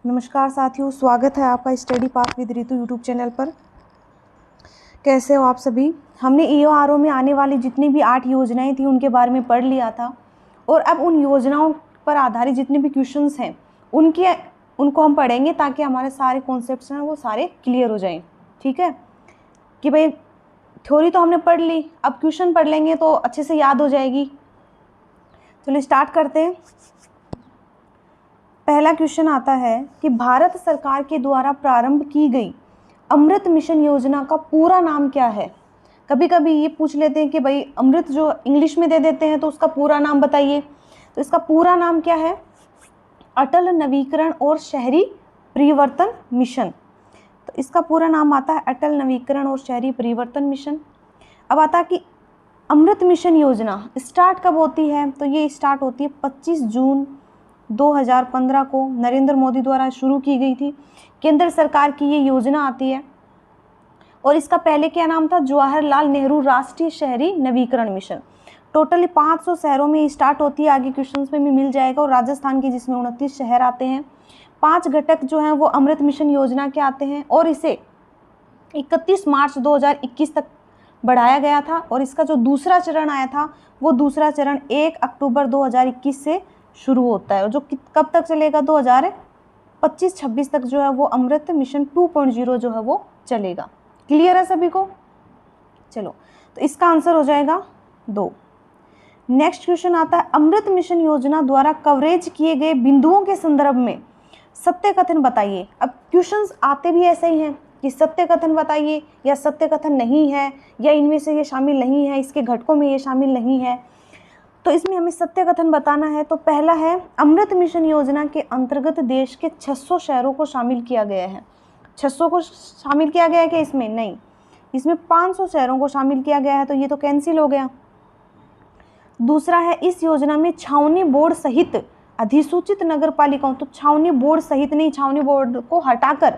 नमस्कार साथियों, स्वागत है आपका study path with Ritu YouTube channel पर। कैसे हो आप सभी। हमने ईओआरओ में आने वाली जितनी भी 8 योजनाएं थी उनके बारे में पढ़ लिया था और अब उन योजनाओं पर आधारित जितने भी क्वेश्चंस हैं उनको हम पढ़ेंगे ताकि हमारे सारे कॉन्सेप्ट्स हैं वो सारे क्लियर हो जाएं। ठीक है कि भाई थ्योरी तो हमने पढ़ ली, अब क्वेश्चन पढ़ लेंगे तो अच्छे से याद हो जाएगी। चलिए स्टार्ट करते हैं। पहला क्वेश्चन आता है कि भारत सरकार के द्वारा प्रारंभ की गई अमृत मिशन योजना का पूरा नाम क्या है। कभी कभी ये पूछ लेते हैं कि भाई अमृत जो इंग्लिश में दे देते हैं तो उसका पूरा नाम बताइए। तो इसका पूरा नाम क्या है? अटल नवीकरण और शहरी परिवर्तन मिशन। तो इसका पूरा नाम आता है अटल नवीकरण और शहरी परिवर्तन मिशन। अब आता है कि अमृत मिशन योजना स्टार्ट कब होती है। तो ये स्टार्ट होती है 25 जून 2015 को नरेंद्र मोदी द्वारा शुरू की गई थी। केंद्र सरकार की ये योजना आती है और इसका पहले क्या नाम था? जवाहरलाल नेहरू राष्ट्रीय शहरी नवीकरण मिशन। टोटली 500 शहरों में स्टार्ट होती है, आगे क्वेश्चंस में भी मिल जाएगा। और राजस्थान के जिसमें 29 शहर आते हैं। 5 घटक जो हैं वो अमृत मिशन योजना के आते हैं और इसे 31 मार्च 2021 तक बढ़ाया गया था। और इसका जो दूसरा चरण आया था वो दूसरा चरण 1 अक्टूबर 2021 से शुरू होता है और जो कब तक चलेगा? 2025-26 तक जो है वो अमृत मिशन 2.0 जो है वो चलेगा। क्लियर है सभी को? चलो तो इसका आंसर हो जाएगा 2। नेक्स्ट क्वेश्चन आता है अमृत मिशन योजना द्वारा कवरेज किए गए बिंदुओं के संदर्भ में सत्य कथन बताइए। अब क्वेश्चंस आते भी ऐसे ही हैं कि सत्य कथन बताइए या सत्य कथन नहीं है या इनमें से ये शामिल नहीं है, इसके घटकों में ये शामिल नहीं है। तो इसमें हमें सत्य कथन बताना है। तो पहला है अमृत मिशन योजना के अंतर्गत देश के 600 शहरों को शामिल किया गया है। 600 को शामिल किया गया है क्या इसमें? नहीं, इसमें 500 शहरों को शामिल किया गया है, तो ये तो कैंसिल हो गया। दूसरा है इस योजना में छावनी बोर्ड सहित अधिसूचित नगर पालिकाओं, तो छावनी बोर्ड सहित नहीं, छावनी बोर्ड को हटाकर,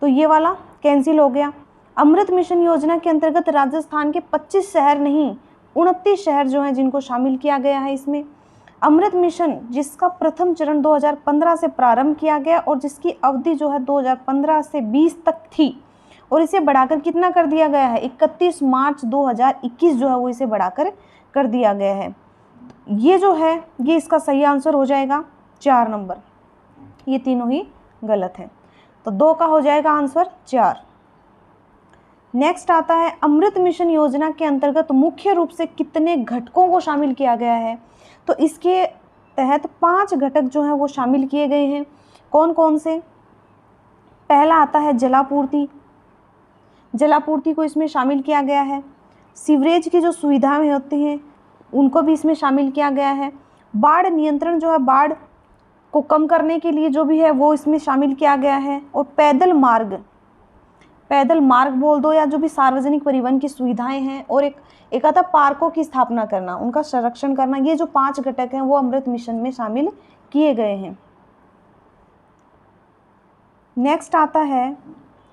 तो ये वाला कैंसिल हो गया। अमृत मिशन योजना के अंतर्गत राजस्थान के 25 शहर नहीं 29 शहर जो हैं जिनको शामिल किया गया है इसमें। अमृत मिशन जिसका प्रथम चरण 2015 से प्रारंभ किया गया और जिसकी अवधि जो है 2015 से 20 तक थी और इसे बढ़ाकर कितना कर दिया गया है? 31 मार्च 2021 जो है वो इसे बढ़ाकर कर दिया गया है। ये जो है ये इसका सही आंसर हो जाएगा 4 नंबर। ये तीनों ही गलत है, तो 2 का हो जाएगा आंसर 4। नेक्स्ट आता है अमृत मिशन योजना के अंतर्गत मुख्य रूप से कितने घटकों को शामिल किया गया है। तो इसके तहत 5 घटक जो हैं वो शामिल किए गए हैं। कौन कौन से? पहला आता है जलापूर्ति, जलापूर्ति को इसमें शामिल किया गया है। सीवरेज की जो सुविधाएं होती हैं उनको भी इसमें शामिल किया गया है। बाढ़ नियंत्रण जो है, बाढ़ को कम करने के लिए जो भी है वो इसमें शामिल किया गया है। और पैदल मार्ग बोल दो या जो भी सार्वजनिक परिवहन की सुविधाएं हैं। और एक आता पार्कों की स्थापना करना, उनका संरक्षण करना। ये जो 5 घटक हैं वो अमृत मिशन में शामिल किए गए हैं। नेक्स्ट आता है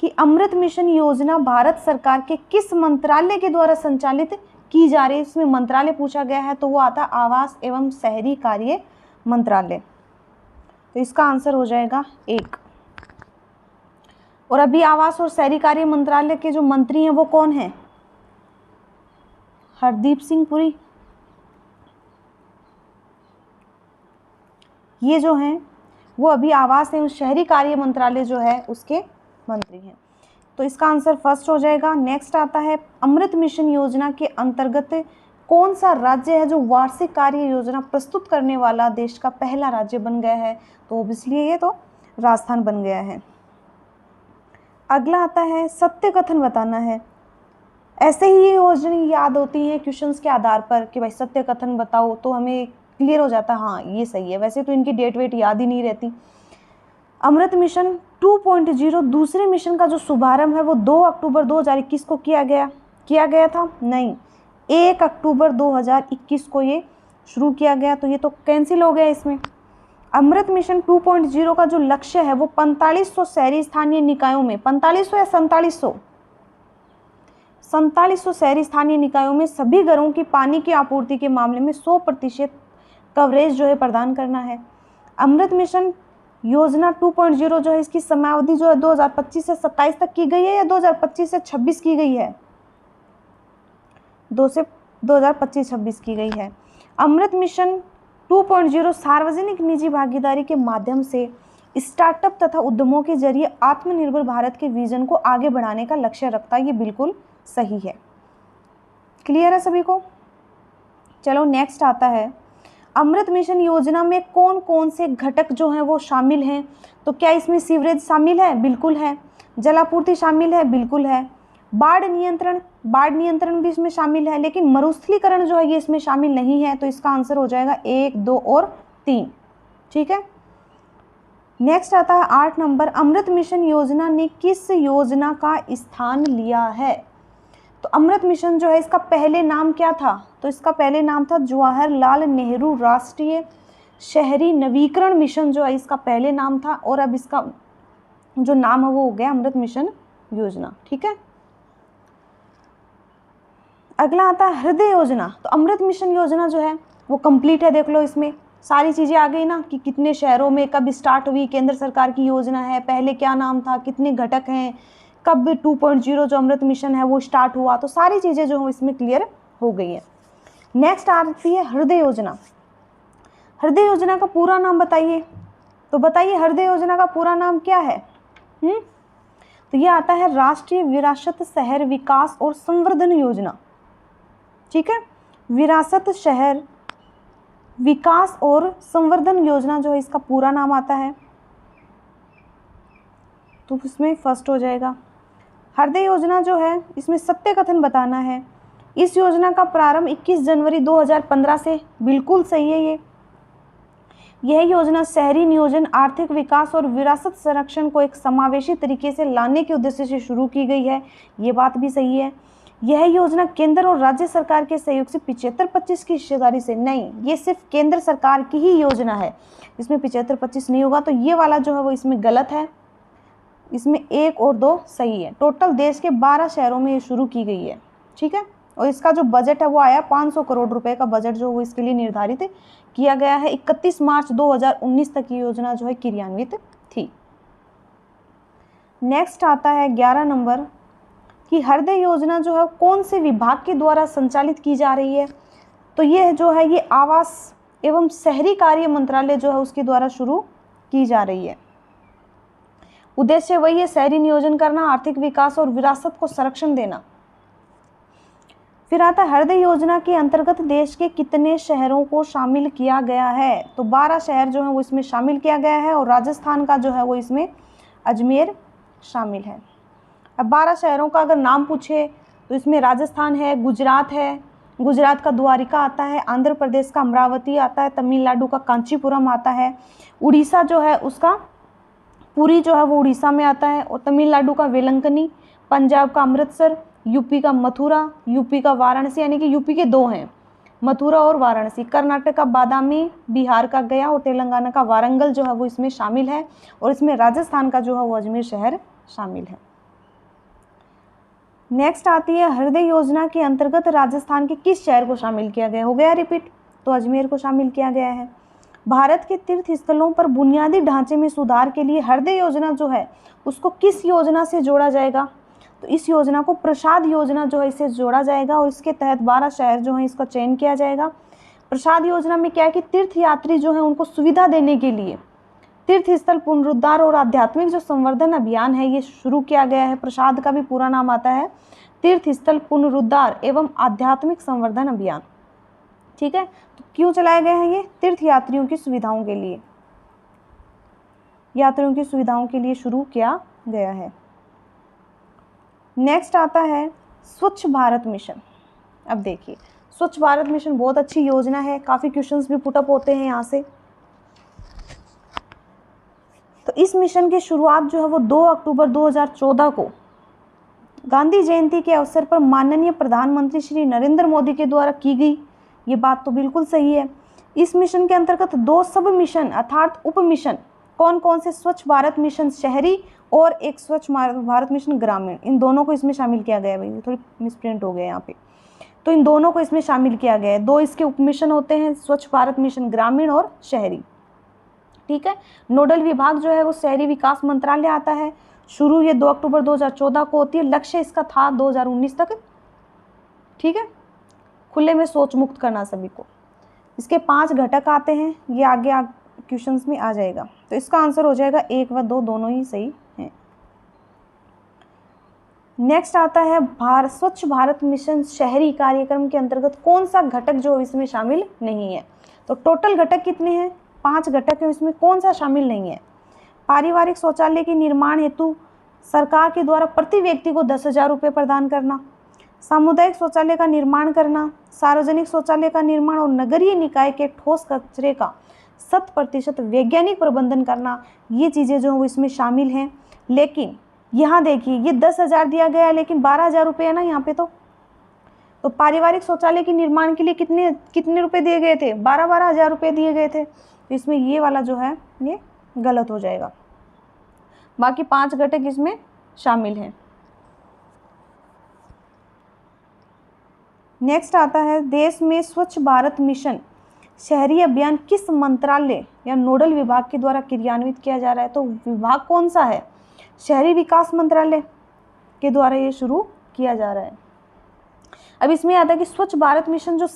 कि अमृत मिशन योजना भारत सरकार के किस मंत्रालय के द्वारा संचालित की जा रही है। इसमें मंत्रालय पूछा गया है तो वो आता आवास एवं शहरी कार्य मंत्रालय। तो इसका आंसर हो जाएगा 1। और अभी आवास और शहरी कार्य मंत्रालय के जो मंत्री हैं वो कौन हैं? हरदीप सिंह पुरी। ये जो हैं वो अभी आवास एवं शहरी कार्य मंत्रालय जो है उसके मंत्री हैं। तो इसका आंसर फर्स्ट हो जाएगा। नेक्स्ट आता है अमृत मिशन योजना के अंतर्गत कौन सा राज्य है जो वार्षिक कार्य योजना प्रस्तुत करने वाला देश का पहला राज्य बन गया है। तो ऑब्वियसली ये तो राजस्थान बन गया है। अगला आता है सत्य कथन बताना है। ऐसे ही ये योजना याद होती है क्वेश्चंस के आधार पर कि भाई सत्य कथन बताओ, तो हमें क्लियर हो जाता है हाँ ये सही है। वैसे तो इनकी डेट वेट याद ही नहीं रहती। अमृत मिशन 2.0 दूसरे मिशन का जो शुभारंभ है वो 2 अक्टूबर 2021 को किया गया था? नहीं, 1 अक्टूबर 2021 को ये शुरू किया गया, तो ये तो कैंसिल हो गया इसमें। अमृत मिशन 2.0 का जो लक्ष्य है वो 4500 शहरी स्थानीय निकायों में, 4500 या 4700 शहरी स्थानीय निकायों में सभी घरों की पानी की आपूर्ति के मामले में 100% कवरेज जो है प्रदान करना है। अमृत मिशन योजना 2.0 जो है इसकी समयावधि जो है 2025 से 27 तक की गई है या 2025 से 26 की गई है? 2025-26 की गई है। अमृत मिशन 2.0 सार्वजनिक निजी भागीदारी के माध्यम से स्टार्टअप तथा उद्यमों के जरिए आत्मनिर्भर भारत के विजन को आगे बढ़ाने का लक्ष्य रखता है। ये बिल्कुल सही है। क्लियर है सभी को? चलो नेक्स्ट आता है, अमृत मिशन योजना में कौन कौन से घटक जो हैं वो शामिल हैं? तो क्या इसमें सीवरेज शामिल है? बिल्कुल है। जलापूर्ति शामिल है? बिल्कुल है। बाढ़ नियंत्रण भी इसमें शामिल है, लेकिन मरुस्थलीकरण जो है ये इसमें शामिल नहीं है। तो इसका आंसर हो जाएगा 1, 2 और 3। ठीक है। नेक्स्ट आता है 8 नंबर, अमृत मिशन योजना ने किस योजना का स्थान लिया है? तो अमृत मिशन जो है इसका पहले नाम क्या था? तो इसका पहले नाम था जवाहरलाल नेहरू राष्ट्रीय शहरी नवीकरण मिशन जो है इसका पहले नाम था, और अब इसका जो नाम है वो हो गया अमृत मिशन योजना। ठीक है। अगला आता है हृदय योजना। तो अमृत मिशन योजना जो है वो कंप्लीट है। देख लो इसमें सारी चीज़ें आ गई ना, कि कितने शहरों में कब स्टार्ट हुई, केंद्र सरकार की योजना है, पहले क्या नाम था, कितने घटक हैं, कब 2.0 जो अमृत मिशन है वो स्टार्ट हुआ। तो सारी चीज़ें जो है इसमें क्लियर हो गई हैं। नेक्स्ट आती है हृदय योजना। हृदय योजना का पूरा नाम बताइए। तो बताइए हृदय योजना का पूरा नाम क्या है? तो ये आता है राष्ट्रीय विरासत शहर विकास और संवर्धन योजना। ठीक है। विरासत शहर विकास और संवर्धन योजना जो है इसका पूरा नाम आता है, तो इसमें फर्स्ट हो जाएगा। हृदय योजना जो है इसमें सत्य कथन बताना है। इस योजना का प्रारंभ 21 जनवरी 2015 से, बिल्कुल सही है। यह योजना शहरी नियोजन, आर्थिक विकास और विरासत संरक्षण को एक समावेशी तरीके से लाने के उद्देश्य से शुरू की गई है। ये बात भी सही है। यह योजना केंद्र और राज्य सरकार के सहयोग से 75-25 की हिस्सेदारी से, नहीं, ये सिर्फ केंद्र सरकार की ही योजना है, इसमें 75-25 नहीं होगा। तो ये वाला जो है वो इसमें गलत है। इसमें 1 और 2 सही है। टोटल देश के 12 शहरों में ये शुरू की गई है। ठीक है। और इसका जो बजट है वो आया 500 करोड़ रुपए का बजट जो वो इसके लिए निर्धारित किया गया है। 31 मार्च 2019 तक ये योजना जो है क्रियान्वित थी। नेक्स्ट आता है 11 नंबर, कि हृदय योजना जो है कौन से विभाग के द्वारा संचालित की जा रही है? तो ये जो है ये आवास एवं शहरी कार्य मंत्रालय जो है उसके द्वारा शुरू की जा रही है। उद्देश्य वही है, शहरी नियोजन करना, आर्थिक विकास और विरासत को संरक्षण देना। फिर आता है हृदय योजना के अंतर्गत देश के कितने शहरों को शामिल किया गया है? तो 12 शहर जो है वो इसमें शामिल किया गया है, और राजस्थान का जो है वो इसमें अजमेर शामिल है। अब 12 शहरों का अगर नाम पूछे तो इसमें राजस्थान है, गुजरात है, गुजरात का द्वारिका आता है, आंध्र प्रदेश का अमरावती आता है, तमिलनाडु का कांचीपुरम आता है, उड़ीसा जो है उसका पुरी जो है वो उड़ीसा में आता है, और तमिलनाडु का वेलंकनी, पंजाब का अमृतसर, यूपी का मथुरा, यूपी का वाराणसी, यानी कि यूपी के 2 हैं, मथुरा और वाराणसी, कर्नाटक का बादामी, बिहार का गया और तेलंगाना का वारंगल जो है वो इसमें शामिल है, और इसमें राजस्थान का जो है वो अजमेर शहर शामिल है। नेक्स्ट आती है हृदय योजना के अंतर्गत राजस्थान के किस शहर को शामिल किया गया? हो गया रिपीट, तो अजमेर को शामिल किया गया है। भारत के तीर्थ स्थलों पर बुनियादी ढांचे में सुधार के लिए हृदय योजना जो है उसको किस योजना से जोड़ा जाएगा? तो इस योजना को प्रसाद योजना जो है इसे जोड़ा जाएगा, और इसके तहत 12 शहर जो है इसका चयन किया जाएगा। प्रसाद योजना में क्या है कि तीर्थ यात्री जो है उनको सुविधा देने के लिए तीर्थ स्थल पुनरुद्धार और आध्यात्मिक जो संवर्धन अभियान है ये शुरू किया गया है। प्रसाद का भी पूरा नाम आता है तीर्थ स्थल पुनरुद्धार एवं आध्यात्मिक संवर्धन अभियान। ठीक है। तो क्यों चलाए गए हैं ये? तीर्थ यात्रियों की सुविधाओं के लिए, यात्रियों की सुविधाओं के लिए शुरू किया गया है। नेक्स्ट आता है स्वच्छ भारत मिशन। अब देखिए स्वच्छ भारत मिशन बहुत अच्छी योजना है, काफ़ी क्वेश्चंस भी पुटअप होते हैं यहाँ से। तो इस मिशन की शुरुआत जो है वो 2 अक्टूबर 2014 को गांधी जयंती के अवसर पर माननीय प्रधानमंत्री श्री नरेंद्र मोदी के द्वारा की गई। ये बात तो बिल्कुल सही है। इस मिशन के अंतर्गत 2 सब मिशन अर्थात उप मिशन कौन कौन से? स्वच्छ भारत मिशन शहरी और एक स्वच्छ भारत मिशन ग्रामीण, इन दोनों को इसमें शामिल किया गया है। भाई थोड़ी मिसप्रिंट हो गया यहाँ पे, तो इन दोनों को इसमें शामिल किया गया है। 2 इसके उप मिशन होते हैं, स्वच्छ भारत मिशन ग्रामीण और शहरी। ठीक है। नोडल विभाग जो है वो शहरी विकास मंत्रालय आता है। शुरू ये 2 अक्टूबर 2014 को होती है। लक्ष्य इसका था 2019 तक, ठीक है, खुले में शौच मुक्त करना सभी को। इसके 5 घटक आते हैं, ये आगे क्वेश्चंस में आ जाएगा। तो इसका आंसर हो जाएगा 1 व 2 दोनों ही सही हैं। नेक्स्ट आता है स्वच्छ भारत मिशन शहरी कार्यक्रम के अंतर्गत कौन सा घटक जो इसमें शामिल नहीं है। तो टोटल घटक कितने हैं? 5 घटक है, इसमें कौन सा शामिल नहीं है? पारिवारिक शौचालय के निर्माण हेतु सरकार के द्वारा प्रति व्यक्ति को 10,000 रुपये प्रदान करना, सामुदायिक शौचालय का निर्माण करना, सार्वजनिक शौचालय का निर्माण और नगरीय निकाय के ठोस कचरे का 100% वैज्ञानिक प्रबंधन करना, ये चीज़ें जो वो इसमें शामिल हैं। लेकिन यहाँ देखिए ये 10,000 दिया गया है, लेकिन 12,000 रुपये है ना यहाँ पे। तो पारिवारिक शौचालय के निर्माण के लिए कितने रुपए दिए गए थे? 12,000 रुपये दिए गए थे। तो इसमें ये वाला जो है ये गलत हो जाएगा। बाकी 5 घटक इसमें शामिल हैं। नेक्स्ट आता है देश में स्वच्छ भारत मिशन शहरी अभियान किस मंत्रालय या नोडल विभाग के द्वारा क्रियान्वित किया जा रहा है? तो विभाग कौन सा है? शहरी विकास मंत्रालय के द्वारा ये शुरू किया जा रहा है। अब इसमें आता है कि स्वच्छ भारत मिशन जो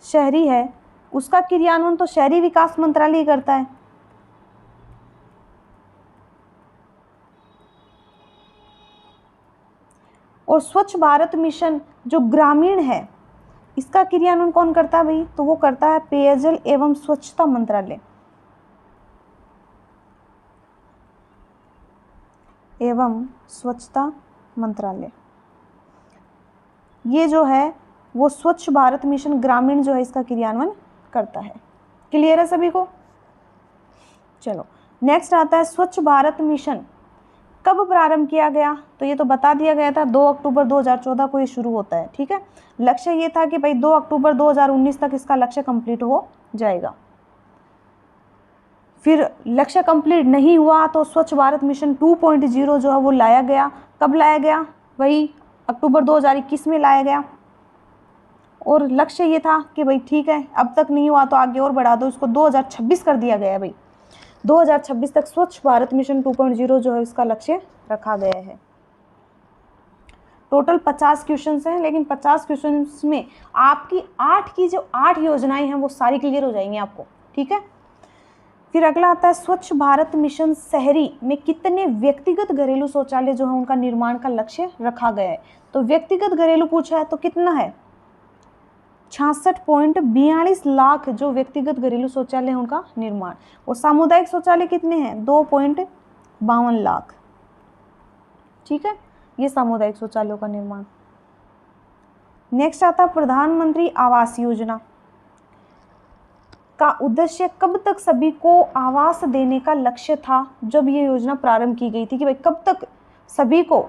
शहरी है उसका क्रियान्वयन तो शहरी विकास मंत्रालय ही करता है। और स्वच्छ भारत मिशन जो ग्रामीण है इसका क्रियान्वयन कौन करता है भाई? तो वो करता है पेयजल एवं स्वच्छता मंत्रालय ये जो है वो स्वच्छ भारत मिशन ग्रामीण जो है इसका क्रियान्वयन करता है। क्लियर है सभी को? चलो नेक्स्ट आता है स्वच्छ भारत मिशन कब प्रारंभ किया गया? तो ये तो बता दिया गया था 2 अक्टूबर 2014 को ये शुरू होता है, ठीक है। लक्ष्य ये था कि भाई 2 अक्टूबर 2019 तक इसका लक्ष्य कंप्लीट हो जाएगा। फिर लक्ष्य कंप्लीट नहीं हुआ तो स्वच्छ भारत मिशन 2.0 जो है वो लाया गया। कब लाया गया? वही अक्टूबर 2021 में लाया गया। और लक्ष्य ये था कि भाई ठीक है अब तक नहीं हुआ तो आगे और बढ़ा दो, इसको 2026 कर दिया गया है भाई। 2026 तक स्वच्छ भारत मिशन 2.0 जो है इसका लक्ष्य रखा गया है। टोटल 50 क्वेश्चंस हैं, लेकिन 50 क्वेश्चंस में आपकी 8 योजनाएं हैं वो सारी क्लियर हो जाएंगी आपको, ठीक है। फिर अगला आता है स्वच्छ भारत मिशन शहरी में कितने व्यक्तिगत घरेलू शौचालय जो है उनका निर्माण का लक्ष्य रखा गया है? तो व्यक्तिगत घरेलू पूछा है तो कितना है? 66.42 लाख जो व्यक्तिगत घरेलू शौचालय है उनका निर्माण। और सामुदायिक शौचालय कितने हैं? 2.52 लाख, ठीक है, ये सामुदायिक शौचालयों का निर्माण। नेक्स्ट आता है प्रधानमंत्री आवास योजना का उद्देश्य कब तक सभी को आवास देने का लक्ष्य था जब ये योजना प्रारंभ की गई थी? कि भाई कब तक सभी को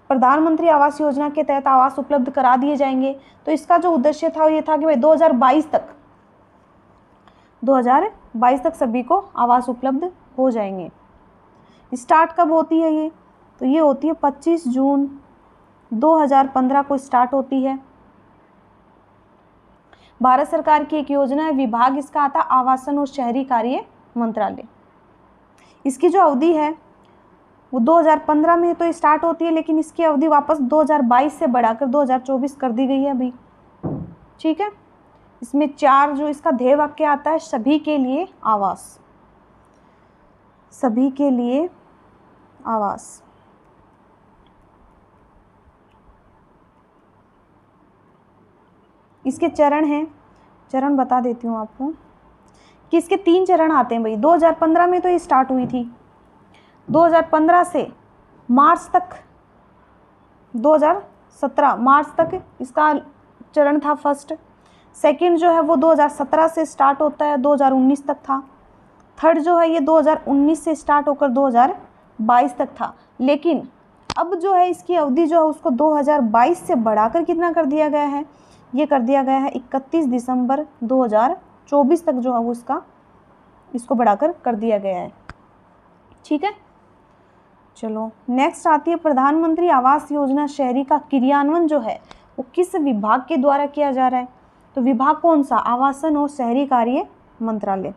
प्रधानमंत्री आवास योजना के तहत आवास उपलब्ध करा दिए जाएंगे? तो इसका जो उद्देश्य था ये था कि भाई 2022 तक सभी को आवास उपलब्ध हो जाएंगे। स्टार्ट कब होती है ये? तो ये होती है 25 जून 2015 को स्टार्ट होती है। भारत सरकार की एक योजना है, विभाग इसका आता आवासन और शहरी कार्य मंत्रालय। इसकी जो अवधि है वो 2015 में तो स्टार्ट होती है, लेकिन इसकी अवधि वापस 2022 से बढ़ाकर 2024 कर दी गई है अभी, ठीक है। इसमें 4 जो इसका ध्येय वाक्य आता है, सभी के लिए आवास, सभी के लिए आवास। इसके चरण हैं, चरण बता देती हूँ आपको कि इसके 3 चरण आते हैं भाई। 2015 में तो ये स्टार्ट हुई थी, 2015 से मार्च तक, 2017 मार्च तक इसका चरण था फर्स्ट। सेकंड जो है वो 2017 से स्टार्ट होता है, 2019 तक था। थर्ड जो है ये 2019 से स्टार्ट होकर 2022 तक था। लेकिन अब जो है इसकी अवधि जो है उसको 2022 से बढ़ाकर कितना कर दिया गया है? ये कर दिया गया है 31 दिसंबर 2024 तक जो है वो इसको बढ़ाकर कर दिया गया है, ठीक है। चलो नेक्स्ट आती है प्रधानमंत्री आवास योजना शहरी का क्रियान्वयन जो है वो किस विभाग के द्वारा किया जा रहा है? तो विभाग कौन सा? आवासन और शहरी कार्य मंत्रालय।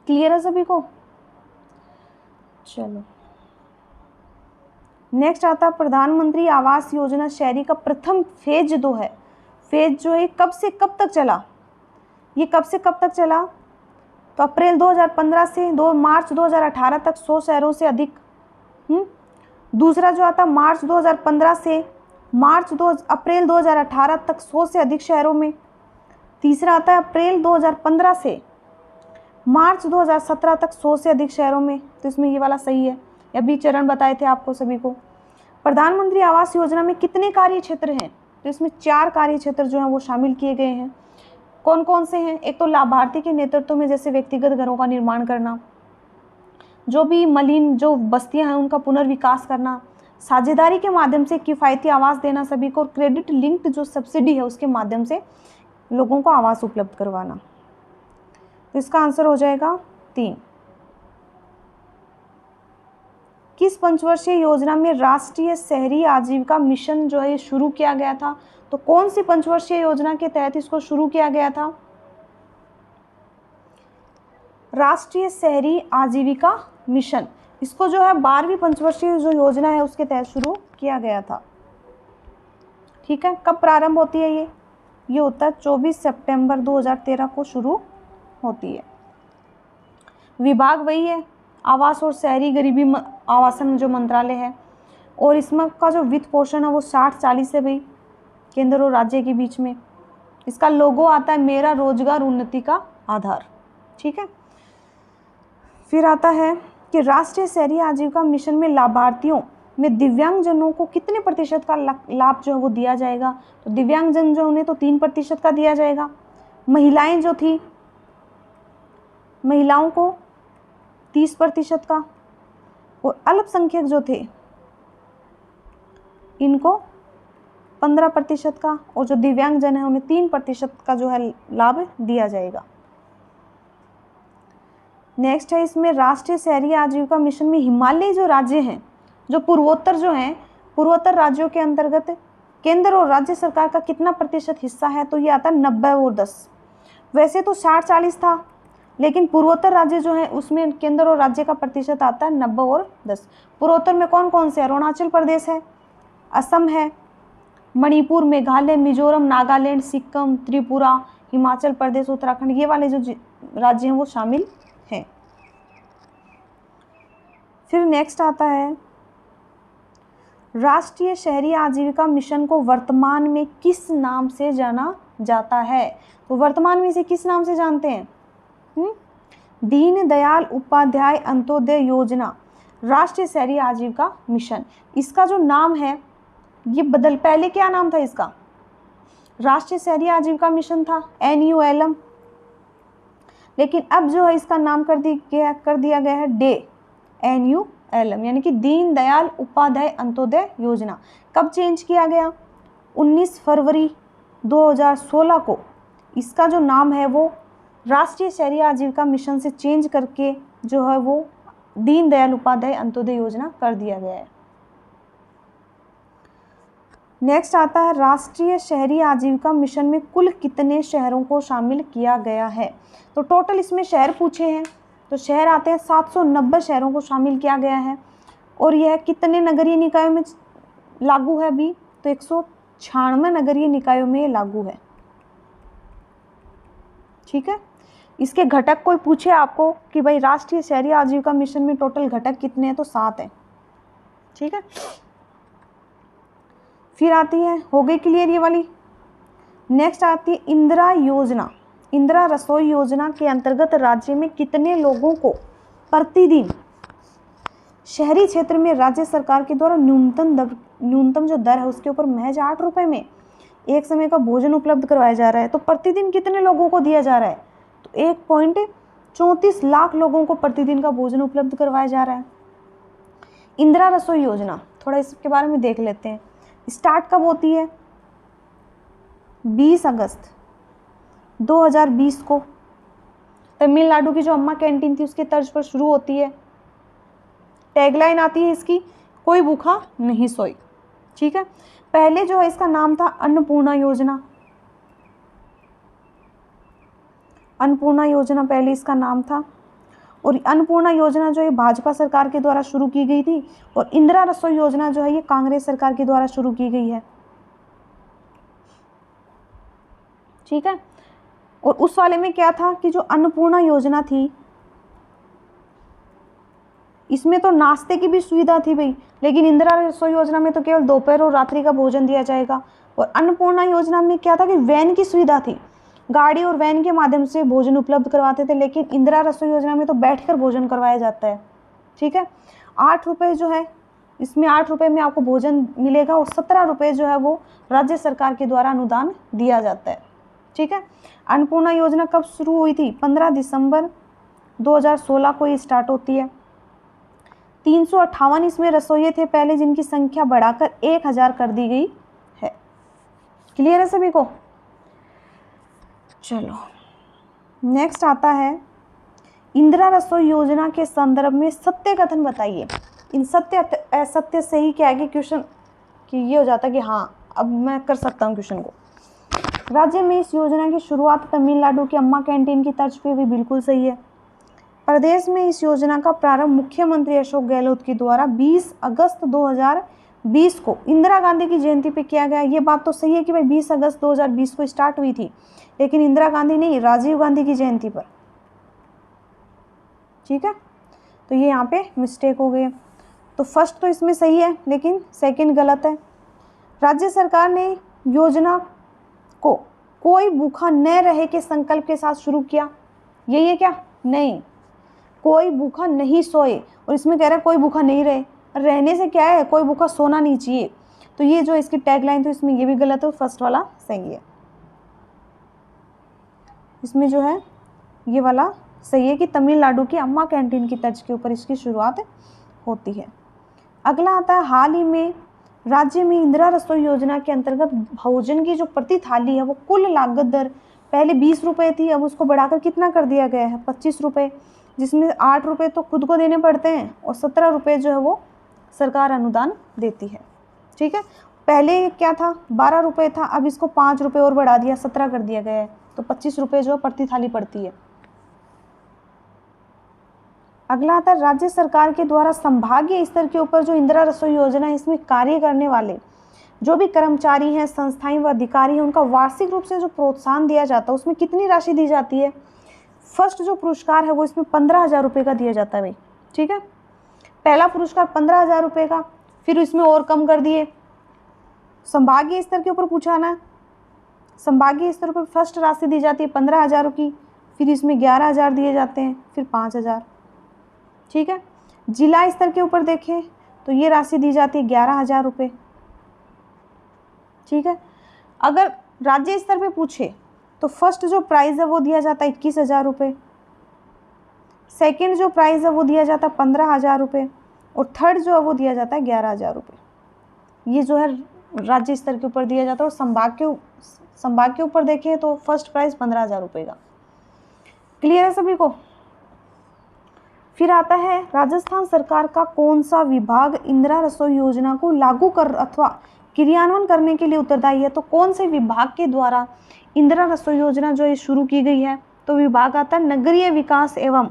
क्लियर है सभी को? चलो नेक्स्ट आता है प्रधानमंत्री आवास योजना शहरी का प्रथम फेज जो है, फेज जो है कब से कब तक चला? ये कब से कब तक चला? तो अप्रैल 2015 से 2 मार्च 2018 तक 100 शहरों से अधिक। दूसरा जो आता मार्च 2015 से अप्रैल 2018 तक 100 से अधिक शहरों में। तीसरा आता है अप्रैल 2015 से मार्च 2017 तक 100 से अधिक शहरों में। तो इसमें ये वाला सही है, अभी चरण बताए थे आपको सभी को। प्रधानमंत्री आवास योजना में कितने कार्य क्षेत्र हैं? तो इसमें 4 कार्य क्षेत्र जो हैं वो शामिल किए गए हैं। कौन कौन से हैं? एक तो लाभार्थी के नेतृत्व में जैसे व्यक्तिगत घरों का निर्माण करना, जो भी मलिन जो बस्तियां हैं उनका पुनर्विकास करना, साझेदारी के माध्यम से किफ़ायती आवास देना सभी को, और क्रेडिट लिंक्ड जो सब्सिडी है उसके माध्यम से लोगों को आवास उपलब्ध करवाना। तो इसका आंसर हो जाएगा 3। किस पंचवर्षीय योजना में राष्ट्रीय शहरी आजीविका मिशन जो है शुरू किया गया था? तो कौन सी पंचवर्षीय योजना के तहत इसको शुरू किया गया था? राष्ट्रीय शहरी आजीविका मिशन, इसको जो है 12वीं पंचवर्षीय जो योजना है उसके तहत शुरू किया गया था। ठीक है, कब प्रारंभ होती है ये होता है 24 सितंबर 2013 को शुरू होती है। विभाग वही है, आवास और शहरी गरीबी आवासन जो मंत्रालय है, और इसमें का जो वित्त पोषण है वो 60-40 है भाई, केंद्र और राज्य के बीच में। इसका लोगो आता है मेरा रोजगार उन्नति का आधार। ठीक है, फिर आता है कि राष्ट्रीय शहरी आजीविका मिशन में लाभार्थियों में दिव्यांगजनों को कितने प्रतिशत का लाभ जो है वो दिया जाएगा? तो दिव्यांगजन जो उन्हें तो 3% का दिया जाएगा। महिलाएं जो थी, महिलाओं को 30% का, और अल्पसंख्यक जो थे इनको 15% का, और जो दिव्यांगजन है उन्हें 3% का जो है लाभ दिया जाएगा। नेक्स्ट है इसमें राष्ट्रीय शहरी आजीविका मिशन में हिमालयी जो राज्य हैं, जो पूर्वोत्तर जो हैं, पूर्वोत्तर राज्यों के अंतर्गत केंद्र और राज्य सरकार का कितना प्रतिशत हिस्सा है? तो ये आता है 90 और 10। वैसे तो 60-40 था, लेकिन पूर्वोत्तर राज्य जो है उसमें केंद्र और राज्य का प्रतिशत आता है 90 और 10। पूर्वोत्तर में कौन कौन से? अरुणाचल प्रदेश है, असम है, मणिपुर, मेघालय, मिजोरम, नागालैंड, सिक्किम, त्रिपुरा, हिमाचल प्रदेश, उत्तराखंड, ये वाले जो राज्य हैं वो शामिल हैं। फिर नेक्स्ट आता है राष्ट्रीय शहरी आजीविका मिशन को वर्तमान में किस नाम से जाना जाता है? तो वर्तमान में इसे किस नाम से जानते हैं? दीन दयाल उपाध्याय अंत्योदय योजना राष्ट्रीय शहरी आजीविका मिशन। इसका जो नाम है ये पहले क्या नाम था इसका? राष्ट्रीय शहरी आजीविका मिशन था, NULM, लेकिन अब जो है इसका नाम कर दिया गया है NULM, यानी कि दीन दयाल उपाध्याय अंत्योदय योजना। कब चेंज किया गया? 19 फरवरी 2016 को इसका जो नाम है वो राष्ट्रीय शहरी आजीविका मिशन से चेंज करके जो है वो दीन दयाल उपाध्याय अंत्योदय योजना कर दिया गया है। नेक्स्ट आता है राष्ट्रीय शहरी आजीविका मिशन में कुल कितने शहरों को शामिल किया गया है? तो टोटल इसमें शहर पूछे हैं, तो शहर आते हैं 790 शहरों को शामिल किया गया है। और यह कितने नगरीय निकायों में लागू है अभी? तो 196 नगरीय निकायों में लागू है। ठीक है, इसके घटक कोई पूछे आपको कि भाई राष्ट्रीय शहरी आजीविका मिशन में टोटल घटक कितने हैं? तो 7 हैं। ठीक है, फिर आती है, हो गई क्लियर ये वाली। नेक्स्ट आती है इंदिरा योजना। इंदिरा रसोई योजना के अंतर्गत राज्य में कितने लोगों को प्रतिदिन शहरी क्षेत्र में राज्य सरकार के द्वारा न्यूनतम जो दर है उसके ऊपर महज 8 रुपये में एक समय का भोजन उपलब्ध करवाया जा रहा है? तो प्रतिदिन कितने लोगों को दिया जा रहा है? तो 1.34 लाख लोगों को प्रतिदिन का भोजन उपलब्ध करवाया जा रहा है। इंदिरा रसोई योजना, थोड़ा इसके बारे में देख लेते हैं। स्टार्ट कब होती है? 20 अगस्त 2020 को तमिलनाडु की जो अम्मा कैंटीन थी उसके तर्ज पर शुरू होती है। टैगलाइन आती है इसकी, कोई भूखा नहीं सोई। ठीक है, पहले जो है इसका नाम था अन्नपूर्णा योजना। अन्नपूर्णा योजना पहले इसका नाम था। और अन्नपूर्णा योजना जो है भाजपा सरकार के द्वारा शुरू की गई थी, और इंदिरा रसोई योजना जो है ये कांग्रेस सरकार के द्वारा शुरू की गई है। ठीक है। और उस वाले में क्या था कि जो अन्नपूर्णा योजना थी इसमें तो नाश्ते की भी सुविधा थी भाई, लेकिन इंदिरा रसोई योजना में तो केवल दोपहर और रात्रि का भोजन दिया जाएगा। और अन्नपूर्णा योजना में क्या था कि वैन की सुविधा थी, गाड़ी और वैन के माध्यम से भोजन उपलब्ध करवाते थे, लेकिन इंदिरा रसोई योजना में तो बैठकर भोजन करवाया जाता है। ठीक है। 8 रुपये जो है इसमें 8 रुपये में आपको भोजन मिलेगा, और 17 रुपये जो है वो राज्य सरकार के द्वारा अनुदान दिया जाता है। ठीक है। अन्नपूर्णा योजना कब शुरू हुई थी? 15 दिसंबर 2016 को ये स्टार्ट होती है। 358 इसमें रसोइये थे पहले, जिनकी संख्या बढ़ाकर 1000 कर दी गई है। क्लियर है सभी को? चलो नेक्स्ट आता है इंदिरा रसोई योजना के संदर्भ में सत्य कथन बताइए। इन सत्य असत्य से ही क्या है कि क्वेश्चन कि ये हो जाता है कि हाँ अब मैं कर सकता हूँ क्वेश्चन को। राज्य में इस योजना की शुरुआत तमिलनाडु की अम्मा कैंटीन की तर्ज पे भी बिल्कुल सही है। प्रदेश में इस योजना का प्रारंभ मुख्यमंत्री अशोक गहलोत के द्वारा 20 अगस्त 2020 को इंदिरा गांधी की जयंती पे किया गया। ये बात तो सही है कि भाई 20 अगस्त 2020 को स्टार्ट हुई थी, लेकिन इंदिरा गांधी नहीं, राजीव गांधी की जयंती पर। ठीक है। तो ये यहाँ पे मिस्टेक हो गई। तो फर्स्ट तो इसमें सही है, लेकिन सेकंड गलत है। राज्य सरकार ने योजना को कोई भूखा न रहे के संकल्प के साथ शुरू किया। यही है क्या? नहीं, कोई भूखा नहीं सोए, और इसमें कह रहा है कोई भूखा नहीं रहे। रहने से क्या है, कोई भूखा सोना नहीं चाहिए। तो ये जो इसकी टैगलाइन थी इसमें ये भी गलत है, फर्स्ट वाला सही है। इसमें जो है ये वाला सही है कि तमिलनाडु की अम्मा कैंटीन की तर्ज के ऊपर इसकी शुरुआत होती है। अगला आता है हाल ही में राज्य में इंदिरा रसोई योजना के अंतर्गत भोजन की जो प्रति थाली है वो कुल लागत दर पहले 20 रुपये थी, अब उसको बढ़ाकर कितना कर दिया गया है? 25 रुपये, जिसमें 8 रुपये तो खुद को देने पड़ते हैं और 17 रुपये जो है वो सरकार अनुदान देती है। ठीक है। पहले क्या था? 12 रुपये था, अब इसको 5 रुपये और बढ़ा दिया, 17 कर दिया गया है, तो 25 रुपये जो है प्रति थाली पड़ती है। अगला आता है राज्य सरकार के द्वारा संभागीय स्तर के ऊपर जो इंदिरा रसोई योजना है इसमें कार्य करने वाले जो भी कर्मचारी हैं, संस्थाएं व अधिकारी हैं, उनका वार्षिक रूप से जो प्रोत्साहन दिया जाता है उसमें कितनी राशि दी जाती है? फर्स्ट जो पुरस्कार है वो इसमें 15,000 रुपये का दिया जाता है भाई। ठीक है। पहला पुरस्कार 15,000 रुपये का, फिर इसमें और कम कर दिए। संभागीय स्तर के ऊपर पूछा ना, संभागीय स्तर पर फर्स्ट राशि दी जाती है 15,000 की, फिर इसमें 11,000 दिए जाते हैं, फिर 5,000। ठीक है। जिला स्तर के ऊपर देखें तो ये राशि दी जाती है 11,000 रुपये। ठीक है। अगर राज्य स्तर पे पूछे तो फर्स्ट जो प्राइज़ है वो दिया जाता है 21,000 रुपये, सेकेंड जो प्राइज़ है वो दिया जाता है 15,000 रुपये, और थर्ड जो है वो दिया जाता है 11,000 रुपये। ये जो है राज्य स्तर के ऊपर दिया जाता है। और संभाग के ऊपर देखें तो फर्स्ट प्राइज़ 15,000 रुपये का। क्लियर है सभी को? फिर आता है राजस्थान सरकार का कौन सा विभाग इंदिरा रसोई योजना को लागू कर अथवा क्रियान्वयन करने के लिए उत्तरदायी है? तो कौन से विभाग के द्वारा इंदिरा रसोई योजना जो ये शुरू की गई है? तो विभाग आता है नगरीय विकास एवं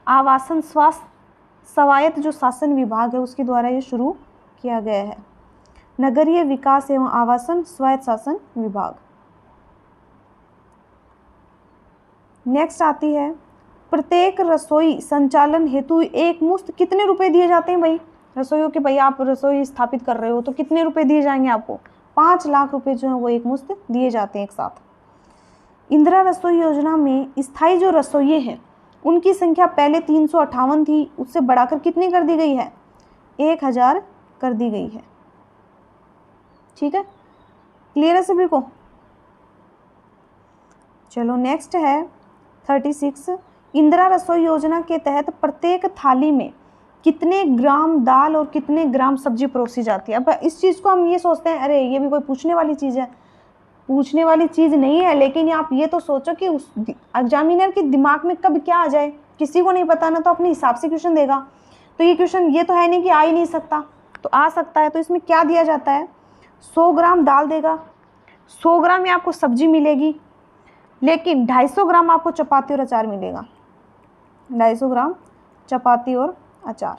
आवासन स्वायत्त जो शासन विभाग है उसके द्वारा ये शुरू किया गया है। नगरीय विकास एवं आवासन स्वायत्त शासन विभाग। नेक्स्ट आती है प्रत्येक रसोई संचालन हेतु एक मुश्त कितने रुपए दिए जाते हैं भाई? रसोइयों के भाई आप रसोई स्थापित कर रहे हो तो कितने रुपए दिए जाएंगे आपको? 5 लाख रुपए जो है वो एक मुश्त दिए जाते हैं एक साथ। इंदिरा रसोई योजना में स्थायी जो रसोइये हैं उनकी संख्या पहले 358 थी, उससे बढ़ाकर कितनी कर दी गई है? 1000 कर दी गई है। ठीक है। क्लियर है सभी को? चलो नेक्स्ट है 36। इंदिरा रसोई योजना के तहत प्रत्येक थाली में कितने ग्राम दाल और कितने ग्राम सब्जी परोसी जाती है? अब इस चीज़ को हम ये सोचते हैं अरे ये भी कोई पूछने वाली चीज़ है, पूछने वाली चीज़ नहीं है, लेकिन आप ये तो सोचो कि उस एग्जामिनर के दिमाग में कब क्या आ जाए, किसी को नहीं पता ना, तो अपने हिसाब से क्वेश्चन देगा। तो ये क्वेश्चन ये तो है नहीं कि आ ही नहीं सकता, तो आ सकता है। तो इसमें क्या दिया जाता है? 100 ग्राम दाल देगा, 100 ग्राम में आपको सब्जी मिलेगी, लेकिन 250 ग्राम आपको चपाती और अचार मिलेगा। 250 ग्राम चपाती और अचार।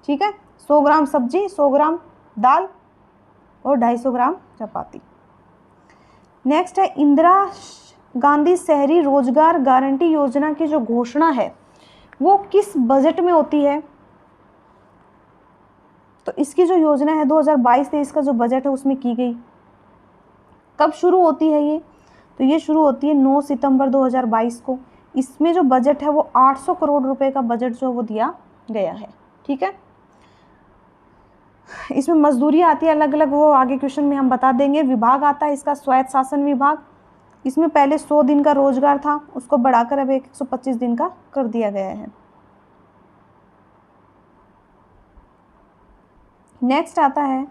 ठीक है, 100 ग्राम सब्जी, 100 ग्राम दाल और 250 ग्राम चपाती। नेक्स्ट है इंदिरा गांधी शहरी रोजगार गारंटी योजना की जो घोषणा है वो किस बजट में होती है? तो इसकी जो योजना है 2022-23 का जो बजट है उसमें की गई। कब शुरू होती है ये? तो ये शुरू होती है 9 सितंबर 2022 को। इसमें जो बजट है वो 800 करोड़ रुपए का बजट जो वो दिया गया है। ठीक है, इसमें मजदूरी आती है अलग अलग, वो आगे क्वेश्चन में हम बता देंगे। विभाग आता है इसका स्वायत्त शासन विभाग। इसमें पहले 100 दिन का रोजगार था, उसको बढ़ाकर अब 125 दिन का कर दिया गया है। नेक्स्ट आता है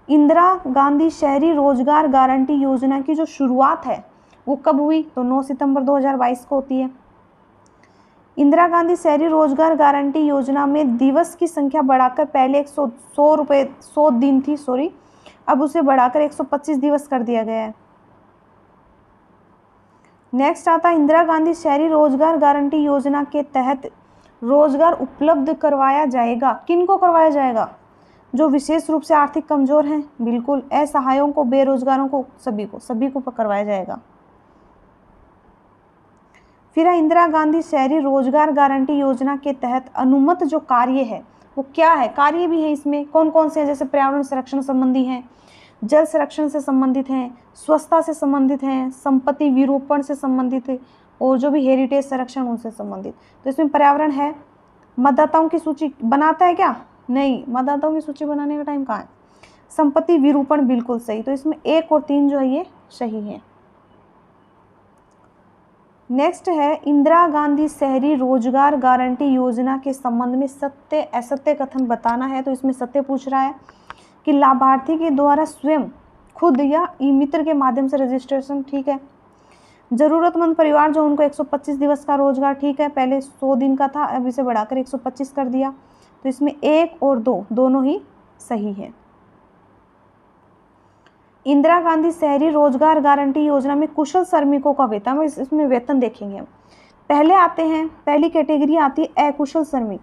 इंदिरा गांधी शहरी रोजगार गारंटी योजना की जो शुरुआत है वो कब हुई? तो 9 सितंबर 2022 को होती है। इंदिरा गांधी शहरी रोजगार गारंटी योजना में दिवस की संख्या बढ़ाकर पहले 100 दिन थी, अब उसे बढ़ाकर 125 दिवस कर दिया गया है। नेक्स्ट आता है इंदिरा गांधी शहरी रोजगार गारंटी योजना के तहत रोजगार उपलब्ध करवाया जाएगा। किन को करवाया जाएगा? जो विशेष रूप से आर्थिक कमजोर हैं, बिल्कुल, असहायों को, बेरोजगारों को, सभी को करवाया जाएगा। फिर इंदिरा गांधी शहरी रोजगार गारंटी योजना के तहत अनुमत जो कार्य है वो क्या है? कार्य भी है इसमें, कौन कौन से हैं? जैसे पर्यावरण संरक्षण संबंधी हैं, जल संरक्षण से संबंधित हैं, स्वच्छता से संबंधित हैं, संपत्ति विरूपण से संबंधित है, और जो भी हेरिटेज संरक्षण उनसे संबंधित। तो इसमें पर्यावरण है। मतदाताओं की सूची बनाता है क्या? नहीं, मतदाताओं की सूची बनाने का टाइम कहाँ है? संपत्ति विरूपण, बिल्कुल सही। तो इसमें 1 और 3 जो है ये सही है। नेक्स्ट है इंदिरा गांधी शहरी रोजगार गारंटी योजना के संबंध में सत्य असत्य कथन बताना है। तो इसमें सत्य पूछ रहा है कि लाभार्थी के द्वारा स्वयं, खुद या ई मित्र के माध्यम से रजिस्ट्रेशन, ठीक है। जरूरतमंद परिवार जो उनको 125 दिवस का रोजगार, ठीक है, पहले 100 दिन का था, अब इसे बढ़ाकर 125 कर दिया। तो इसमें 1 और 2 दोनों ही सही है। इंदिरा गांधी शहरी रोजगार गारंटी योजना में कुशल श्रमिकों का वेतन, इसमें वेतन देखेंगे हम। पहले आते हैं, पहली कैटेगरी आती है अकुशल श्रमिक।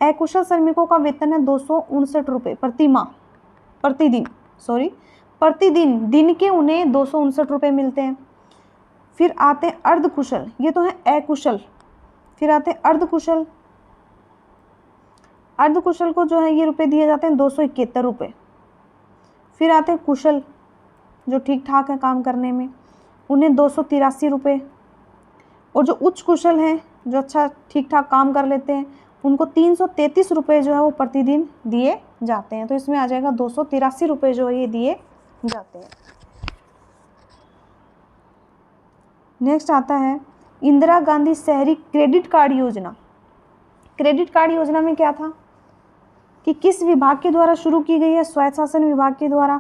अकुशल श्रमिकों का वेतन है 259 रुपये प्रतिदिन, दिन के उन्हें 259 रुपये मिलते हैं। फिर आते हैं अर्धकुशल, ये तो है अकुशल। फिर आते हैं अर्धकुशल, अर्धकुशल को जो है ये रुपये दिए जाते हैं 271 रुपये। फिर आते हैं कुशल, जो ठीक ठाक है काम करने में, उन्हें 283 रुपये। और जो उच्च कुशल हैं, जो अच्छा ठीक ठाक काम कर लेते हैं, उनको 333 रुपये जो है वो प्रतिदिन दिए जाते हैं। तो इसमें आ जाएगा 283 रुपये जो है ये दिए जाते हैं। नेक्स्ट आता है इंदिरा गांधी शहरी क्रेडिट कार्ड योजना। क्रेडिट कार्ड योजना में क्या था कि किस विभाग के द्वारा शुरू की गई है? स्वायत्त शासन विभाग के द्वारा।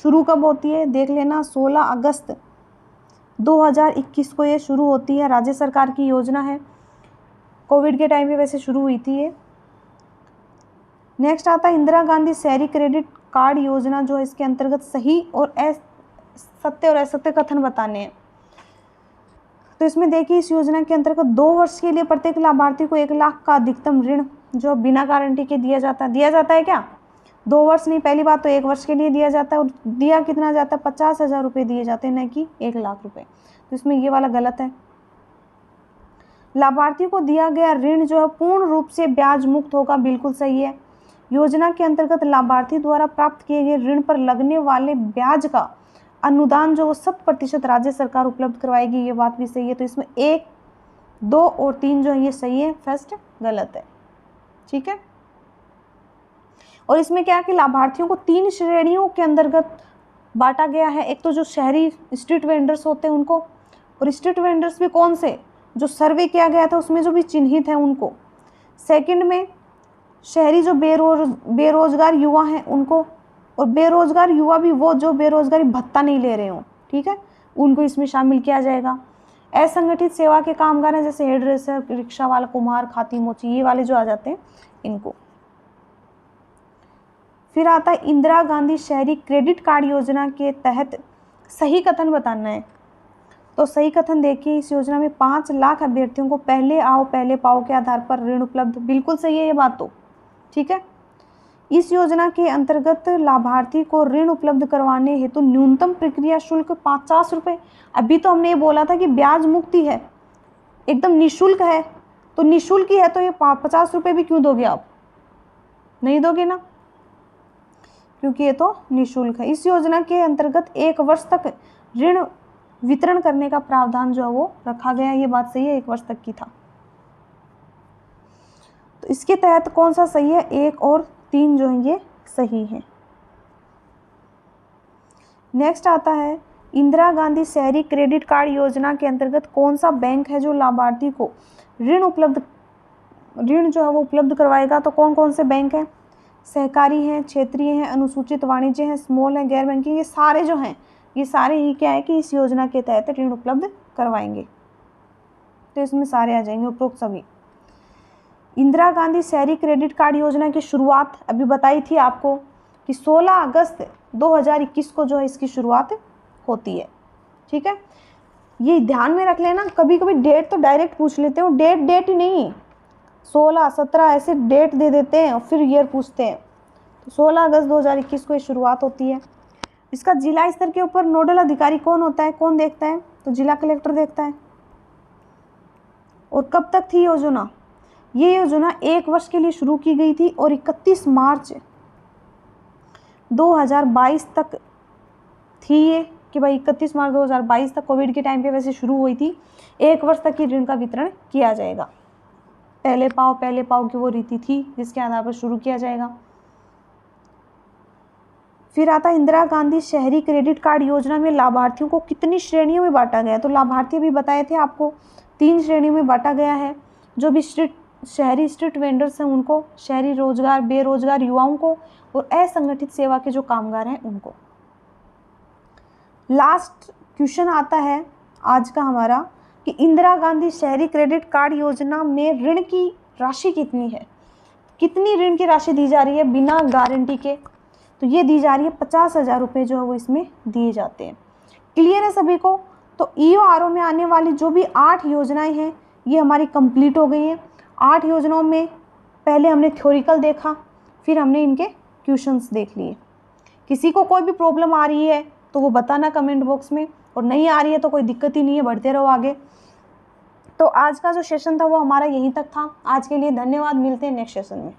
शुरू कब होती है? देख लेना, 16 अगस्त 2021 को ये शुरू होती है। राज्य सरकार की योजना है, कोविड के टाइम पे वैसे शुरू हुई थी ये। नेक्स्ट आता है इंदिरा गांधी शहरी क्रेडिट कार्ड योजना, जो है इसके अंतर्गत सही और सत्य और असत्य कथन बताने हैं। तो इसमें देखिए, इस योजना के अंतर्गत 2 वर्ष के लिए प्रत्येक लाभार्थी को 1 लाख का अधिकतम ऋण जो बिना गारंटी के दिया जाता है क्या? 2 वर्ष नहीं, पहली बात तो 1 वर्ष के लिए दिया जाता है। और दिया कितना जाता है? 50,000 रुपये दिए जाते हैं, न कि 1 लाख रुपए। तो इसमें ये वाला गलत है। लाभार्थी को दिया गया ऋण जो है पूर्ण रूप से ब्याज मुक्त होगा, बिल्कुल सही है। योजना के अंतर्गत लाभार्थी द्वारा प्राप्त किए गए ऋण पर लगने वाले ब्याज का अनुदान जो 100% राज्य सरकार उपलब्ध करवाएगी, ये बात भी सही है। तो इसमें 1, 2 और 3 जो है ये सही है, फर्स्ट गलत है। ठीक है, और इसमें क्या है कि लाभार्थियों को 3 श्रेणियों के अंतर्गत बांटा गया है। एक तो जो शहरी स्ट्रीट वेंडर्स होते हैं उनको, और स्ट्रीट वेंडर्स भी कौन से? जो सर्वे किया गया था उसमें जो भी चिन्हित है उनको। सेकंड में शहरी जो बेरोजगार युवा हैं उनको, और बेरोजगार युवा भी वो जो बेरोजगारी भत्ता नहीं ले रहे हों, ठीक है, उनको इसमें शामिल किया जाएगा। असंगठित सेवा के कामगार हैं, जैसे हेयर ड्रेसर, रिक्शा वाला, कुम्हार, खाती मोची, ये वाले जो आ जाते हैं इनको। फिर आता है इंदिरा गांधी शहरी क्रेडिट कार्ड योजना के तहत सही कथन बताना है। तो सही कथन देखिए, इस योजना में 5 लाख अभ्यर्थियों को पहले आओ पहले पाओ के आधार पर ऋण उपलब्ध। बिल्कुल सही है ये बात तो, ठीक है। इस योजना के अंतर्गत लाभार्थी को ऋण उपलब्ध करवाने हेतु न्यूनतम प्रक्रिया शुल्क 50 रुपये। अभी तो हमने ये बोला था कि ब्याज मुक्ति है, एकदम निःशुल्क है, तो निःशुल्क ही है तो ये 50 रुपये भी क्यों दोगे आप? नहीं दोगे ना, क्योंकि ये तो निःशुल्क है। इस योजना के अंतर्गत 1 वर्ष तक ऋण वितरण करने का प्रावधान जो है वो रखा गया है। ये बात सही है, 1 वर्ष तक की था। तो इसके तहत कौन सा सही है? 1 और 3 जो है ये सही है। नेक्स्ट आता है, इंदिरा गांधी शहरी क्रेडिट कार्ड योजना के अंतर्गत कौन सा बैंक है जो लाभार्थी को ऋण जो है वो उपलब्ध करवाएगा? तो कौन कौन से बैंक हैं? सहकारी हैं, क्षेत्रीय हैं, अनुसूचित वाणिज्य हैं, स्मॉल हैं, गैर बैंकिंग, ये सारे जो हैं ये सारे ही क्या है कि इस योजना के तहत ऋण उपलब्ध करवाएंगे। तो इसमें सारे आ जाएंगे उपरोक्त सभी। इंदिरा गांधी शहरी क्रेडिट कार्ड योजना की शुरुआत अभी बताई थी आपको कि 16 अगस्त 2021 को जो है इसकी शुरुआत होती है, ठीक है। ये ध्यान में रख लेना, कभी कभी डेट तो डायरेक्ट पूछ लेते हो, डेट ही नहीं, 16, 17 ऐसे डेट दे देते हैं और फिर ईयर पूछते हैं। तो 16 अगस्त 2021 को ये शुरुआत होती है। इसका जिला स्तर के ऊपर नोडल अधिकारी कौन होता है, कौन देखता है? तो जिला कलेक्टर देखता है। और कब तक थी योजना? ये योजना 1 वर्ष के लिए शुरू की गई थी और 31 मार्च 2022 तक थी ये, कि भाई 31 मार्च 2022 तक, कोविड के टाइम पे वैसे शुरू हुई थी। 1 वर्ष तक की ऋण का वितरण किया जाएगा। पहले पाओ की वो रीति थी जिसके आधार पर शुरू किया जाएगा। फिर आता है इंदिरा गांधी शहरी क्रेडिट कार्ड योजना में लाभार्थियों को कितनी श्रेणियों में बांटा गया है? तो लाभार्थी भी बताए थे आपको, 3 श्रेणियों में बांटा गया है। जो भी शहरी स्ट्रीट वेंडर्स हैं उनको, शहरी रोजगार बेरोजगार युवाओं को, और असंगठित सेवा के जो कामगार हैं उनको। लास्ट क्वेश्चन आता है आज का हमारा कि इंदिरा गांधी शहरी क्रेडिट कार्ड योजना में ऋण की राशि कितनी है? कितनी ऋण की राशि दी जा रही है बिना गारंटी के? तो ये दी जा रही है 50,000 रुपये जो है वो इसमें दिए जाते हैं। क्लियर है सभी को? तो EORO में आने वाली जो भी 8 योजनाएं हैं ये हमारी कंप्लीट हो गई हैं। 8 योजनाओं में पहले हमने थ्योरिकल देखा, फिर हमने इनके क्वेश्चंस देख लिए। किसी को कोई भी प्रॉब्लम आ रही है तो वो बताना कमेंट बॉक्स में, और नहीं आ रही है तो कोई दिक्कत ही नहीं है, बढ़ते रहो आगे। तो आज का जो सेशन था वो हमारा यहीं तक था। आज के लिए धन्यवाद, मिलते हैं नेक्स्ट सेशन में।